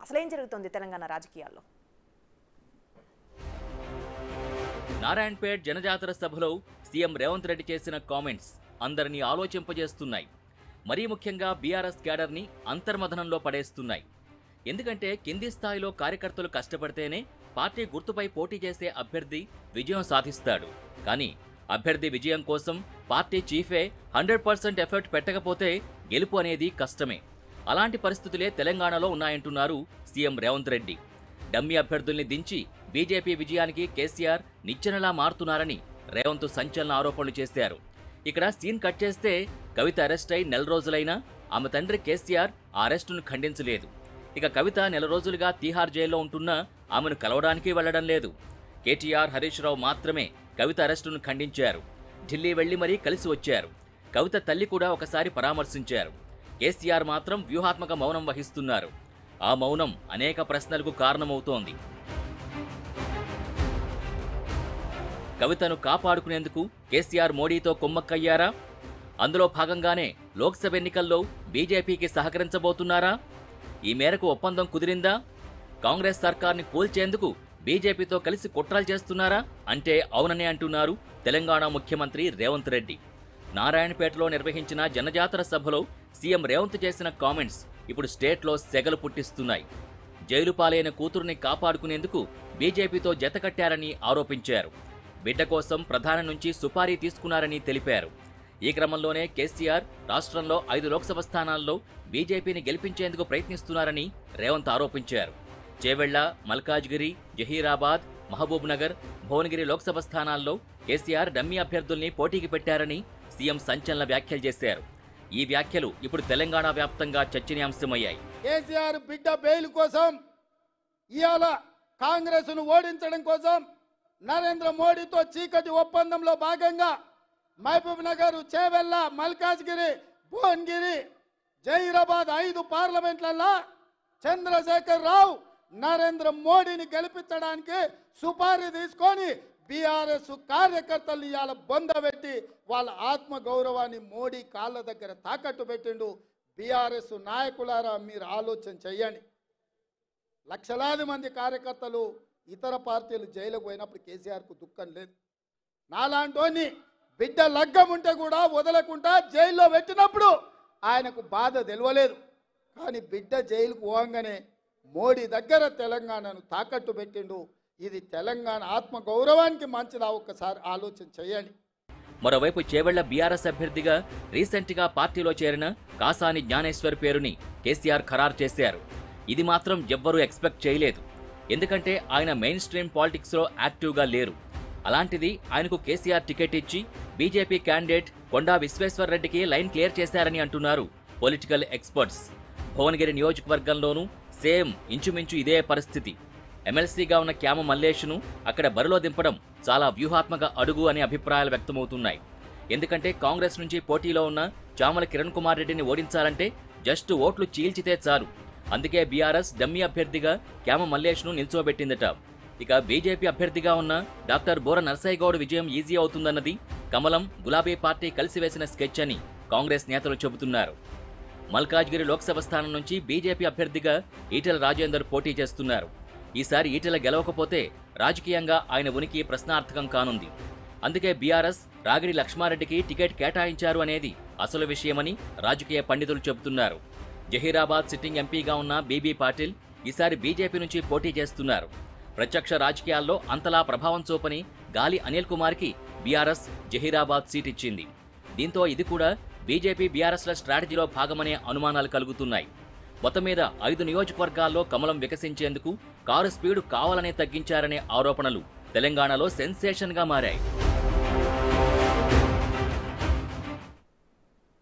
అసలు ఏం జరుగుతుంది తెలంగాణ రాజకీయాల్లో? నారాయణపేట్ జనజాతర సభలో సీఎం రేవంత్ రెడ్డి చేసిన కామెంట్స్ అందరినీ ఆలోచింపజేస్తున్నాయి. మరీ ముఖ్యంగా బీఆర్ఎస్ క్యాడర్ని అంతర్మథనంలో పడేస్తున్నాయి. ఎందుకంటే కింది స్థాయిలో కార్యకర్తలు కష్టపడితేనే పార్టీ గుర్తుపై పోటీ చేసే అభ్యర్థి విజయం సాధిస్తాడు. కానీ అభ్యర్థి విజయం కోసం పార్టీ చీఫే 100% ఎఫర్ట్ పెట్టకపోతే గెలుపు అనేది కష్టమే. అలాంటి పరిస్థితులే తెలంగాణలో ఉన్నాయంటున్నారు సీఎం రేవంత్ రెడ్డి. డమ్మీ అభ్యర్థుల్ని దించి బీజేపీ విజయానికి కేసీఆర్ నిచ్చెనలా మారుతున్నారని రేవంత్ సంచలన ఆరోపణలు చేశారు. ఇక్కడ సీన్ కట్ చేస్తే కవిత అరెస్ట్ అయి నెల రోజులైనా ఆమె తండ్రి కేసీఆర్ ఆ అరెస్టును ఖండించలేదు. ఇక కవిత నెల రోజులుగా తీహార్ జైల్లో ఉంటున్నా ఆమెను కలవడానికి వెళ్లడం లేదు. కేటీఆర్, హరీష్ రావు మాత్రమే కవిత అరెస్టును ఖండించారు. ఢిల్లీ వెళ్లి మరీ కలిసి వచ్చారు. కవిత తల్లి కూడా ఒకసారి పరామర్శించారు. కేసీఆర్ మాత్రం వ్యూహాత్మక మౌనం వహిస్తున్నారు. ఆ మౌనం అనేక ప్రశ్నలకు కారణమవుతోంది. కవితను కాపాడుకునేందుకు కేసీఆర్ మోడీతో కుమ్మక్కయ్యారా? అందులో భాగంగానే లోక్సభ ఎన్నికల్లో బీజేపీకి సహకరించబోతున్నారా? ఈ మేరకు ఒప్పందం కుదిరిందా? కాంగ్రెస్ సర్కార్ని కూల్చేందుకు బీజేపీతో కలిసి కుట్రలు చేస్తున్నారా అంటే అవుననే అంటున్నారు తెలంగాణ ముఖ్యమంత్రి రేవంత్ రెడ్డి. నారాయణపేటలో నిర్వహించిన జనజాతర సభలో సీఎం రేవంత్ చేసిన కామెంట్స్ ఇప్పుడు స్టేట్లో సెగలు పుట్టిస్తున్నాయి. జైలు పాలైన కూతురుని కాపాడుకునేందుకు బీజేపీతో జతకట్టారని ఆరోపించారు. బిడ్డ కోసం ప్రధాని నుంచి సుపారీ తీసుకున్నారని తెలిపారు. ఈ క్రమంలోనే కేసీఆర్ రాష్ట్రంలో 5 లోక్సభ స్థానాల్లో బీజేపీని గెలిపించేందుకు ప్రయత్నిస్తున్నారని రేవంత్ ఆరోపించారు. చేవెళ్ల, మల్కాజ్గిరి, జహీరాబాద్, మహబూబ్ నగర్, భువనగిరి లోక్సభ స్థానాల్లో కేసీఆర్ డమ్మీ అభ్యర్థుల్ని పోటీకి పెట్టారని సీఎం సంచలన వ్యాఖ్యలు చేశారు. ఈ వ్యాఖ్యలు ఇప్పుడు తెలంగాణ వ్యాప్తంగా చర్చనీయాంశమయ్యాయి. కేసీఆర్ బిడ్డ బెయిల్ కోసం ఇవాళ కాంగ్రెస్ ను ఓడించడం కోసం నరేంద్ర మోడీతో చీకటి ఒప్పందంలో భాగంగా మహబూబ్ నగర్, చేవెళ్ల, మల్కాజ్గిరి, భువనగిరి, జహీరాబాద్ 5 పార్లమెంట్లలో చంద్రశేఖర్ రావు నరేంద్ర మోడీని గెలిపించడానికి సుపారీ తీసుకొని బీఆర్ఎస్ కార్యకర్తలు ఇవాళ బొందబెట్టి వాళ్ళ ఆత్మ గౌరవాన్ని మోడీ కాళ్ళ దగ్గర తాకట్టు పెట్టిండు. బీఆర్ఎస్ నాయకులారా మీరు ఆలోచన చెయ్యండి. లక్షలాది మంది కార్యకర్తలు ఇతర పార్టీలు జైలుకు పోయినప్పుడు కేసీఆర్కు దుఃఖం లేదు. నాలాంటోని బిడ్డ లగ్గం ఉంటే కూడా వదలకుండా జైల్లో పెట్టినప్పుడు ఆయనకు బాధ తెలియలేదు. కానీ బిడ్డ జైలుకు పోగానే మోడీ దగ్గర తెలంగాణను తాకట్టు పెట్టిండు. ఇది తెలంగాణ ఆత్మ గౌరవానికి మంచిదా? ఒక్కసారి ఆలోచన చేయండి. మరోవైపు చేవెళ్ల బీఆర్ఎస్ అభ్యర్థిగా రీసెంట్గా పార్టీలో చేరిన కాసాని జ్ఞానేశ్వర్ పేరుని కేసీఆర్ ఖరారు చేశారు. ఇది మాత్రం ఎవ్వరూ ఎక్స్పెక్ట్ చేయలేదు. ఎందుకంటే ఆయన మెయిన్ స్ట్రీమ్ పాలిటిక్స్లో యాక్టివ్గా లేరు. అలాంటిది ఆయనకు కేసీఆర్ టికెట్ ఇచ్చి బీజేపీ క్యాండిడేట్ కొండా విశ్వేశ్వర్ రెడ్డికి లైన్ క్లియర్ చేశారని అంటున్నారు పొలిటికల్ ఎక్స్పర్ట్స్. భువనగిరి నియోజకవర్గంలోనూ సేమ్ ఇంచుమించు ఇదే పరిస్థితి. ఎమ్మెల్సీగా ఉన్న క్యామ మల్లేష్ను అక్కడ బరిలో దింపడం చాలా వ్యూహాత్మక అడుగు అనే అభిప్రాయాలు వ్యక్తమవుతున్నాయి. ఎందుకంటే కాంగ్రెస్ నుంచి పోటీలో ఉన్న చామల కిరణ్ కుమార్ రెడ్డిని ఓడించాలంటే జస్ట్ ఓట్లు చీల్చితే చాలు. అందుకే బీఆర్ఎస్ డమ్మీ అభ్యర్థిగా క్యామ మల్లేష్ను నిల్చోబెట్టిందట. ఇక బీజేపీ అభ్యర్థిగా ఉన్న డాక్టర్ బోర నరసయ్య గౌడ్ విజయం ఈజీ అవుతుందన్నది కమలం, గులాబీ పార్టీ కలిసి వేసిన స్కెచ్ అని కాంగ్రెస్ నేతలు చెబుతున్నారు. మల్కాజ్గిరి లోక్సభ స్థానం నుంచి బీజేపీ అభ్యర్థిగా ఈటెల రాజేందర్ పోటీ చేస్తున్నారు. ఈసారి ఈటెల గెలవకపోతే రాజకీయంగా ఆయన ఉనికి ప్రశ్నార్థకం కానుంది. అందుకే బీఆర్ఎస్ రాగిడి లక్ష్మారెడ్డికి టికెట్ కేటాయించారు అనేది అసలు విషయమని రాజకీయ పండితులు చెబుతున్నారు. జహీరాబాద్ సిట్టింగ్ ఎంపీగా ఉన్న బీబీ పాటిల్ ఈసారి బీజేపీ నుంచి పోటీ చేస్తున్నారు. ప్రత్యక్ష రాజకీయాల్లో అంతలా ప్రభావం చూపని గాలి అనిల్ కుమార్కి బీఆర్ఎస్ జహీరాబాద్ సీట్ ఇచ్చింది. దీంతో ఇది కూడా బీజేపీ బీఆర్ఎస్ల స్ట్రాటజీలో భాగమనే అనుమానాలు కలుగుతున్నాయి. మొత్తం మీద 5 నియోజకవర్గాల్లో కమలం వికసించేందుకు కారు స్పీడు కావాలనే తగ్గించారనే ఆరోపణలు తెలంగాణలో సెన్సేషన్గా మారాయి.